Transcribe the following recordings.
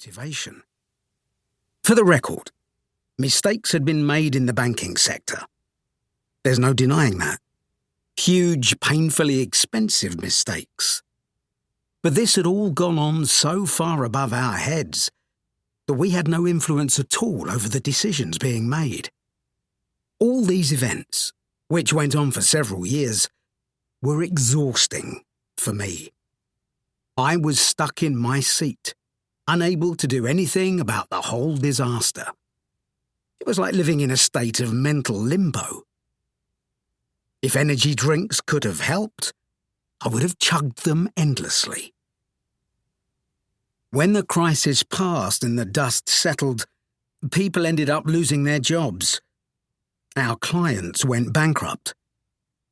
motivation. For the record, mistakes had been made in the banking sector. There's no denying that. Huge, painfully expensive mistakes. But this had all gone on so far above our heads that we had no influence at all over the decisions being made. All these events, which went on for several years, were exhausting for me. I was stuck in my seat, unable to do anything about the whole disaster. It was like living in a state of mental limbo. If energy drinks could have helped, I would have chugged them endlessly. When the crisis passed and the dust settled, people ended up losing their jobs. Our clients went bankrupt,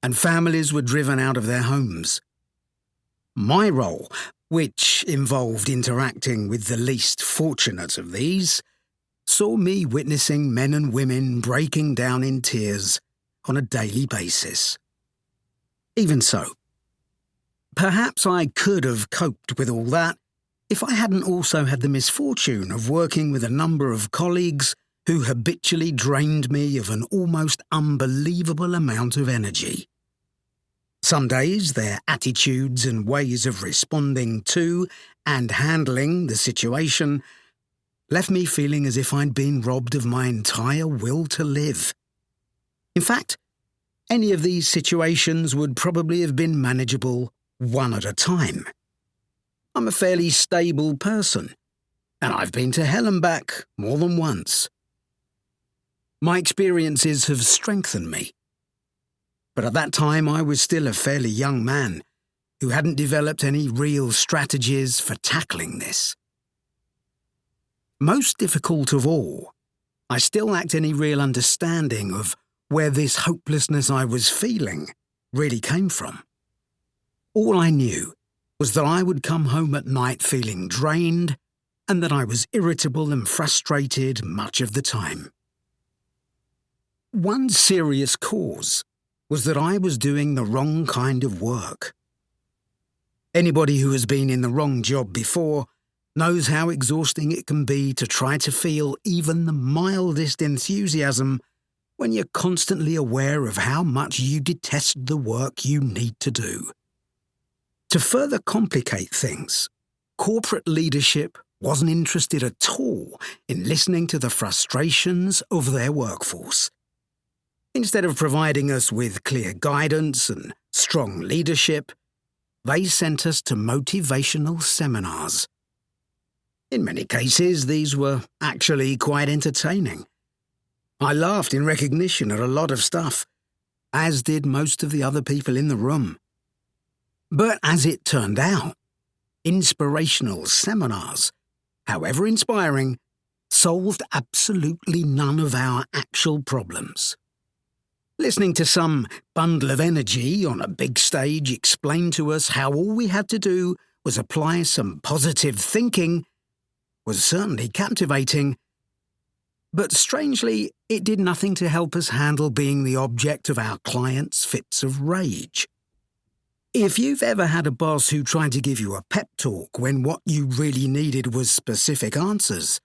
and families were driven out of their homes. My role, which involved interacting with the least fortunate of these, saw me witnessing men and women breaking down in tears on a daily basis. Even so, perhaps I could have coped with all that if I hadn't also had the misfortune of working with a number of colleagues who habitually drained me of an almost unbelievable amount of energy. Some days their attitudes and ways of responding to and handling the situation left me feeling as if I'd been robbed of my entire will to live. In fact, any of these situations would probably have been manageable one at a time. I'm a fairly stable person, and I've been to hell and back more than once. My experiences have strengthened me. But at that time I was still a fairly young man who hadn't developed any real strategies for tackling this. Most difficult of all, I still lacked any real understanding of where this hopelessness I was feeling really came from. All I knew was that I would come home at night feeling drained and that I was irritable and frustrated much of the time. One serious cause was that I was doing the wrong kind of work. Anybody who has been in the wrong job before knows how exhausting it can be to try to feel even the mildest enthusiasm when you're constantly aware of how much you detest the work you need to do. To further complicate things, corporate leadership wasn't interested at all in listening to the frustrations of their workforce. Instead of providing us with clear guidance and strong leadership, they sent us to motivational seminars. In many cases, these were actually quite entertaining. I laughed in recognition at a lot of stuff, as did most of the other people in the room. But as it turned out, inspirational seminars, however inspiring, solved absolutely none of our actual problems. Listening to some bundle of energy on a big stage explain to us how all we had to do was apply some positive thinking was certainly captivating, but strangely, it did nothing to help us handle being the object of our clients' fits of rage. If you've ever had a boss who tried to give you a pep talk when what you really needed was specific answers,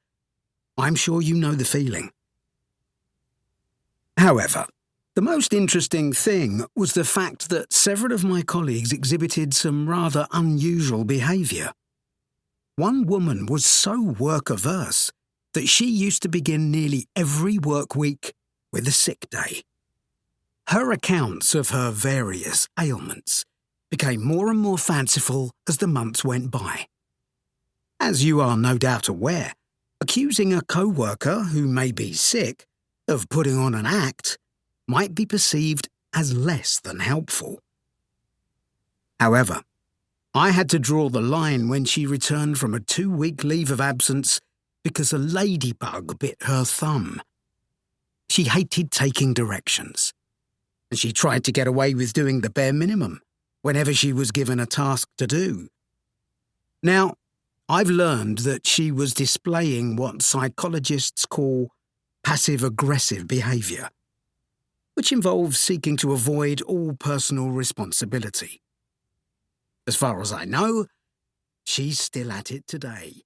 I'm sure you know the feeling. However, the most interesting thing was the fact that several of my colleagues exhibited some rather unusual behaviour. One woman was so work-averse that she used to begin nearly every work week with a sick day. Her accounts of her various ailments became more and more fanciful as the months went by. As you are no doubt aware, accusing a co-worker who may be sick of putting on an act might be perceived as less than helpful. However, I had to draw the line when she returned from a 2-week leave of absence because a ladybug bit her thumb. She hated taking directions, and she tried to get away with doing the bare minimum whenever she was given a task to do. Now, I've learned that she was displaying what psychologists call passive-aggressive behaviour, which involves seeking to avoid all personal responsibility. As far as I know, she's still at it today.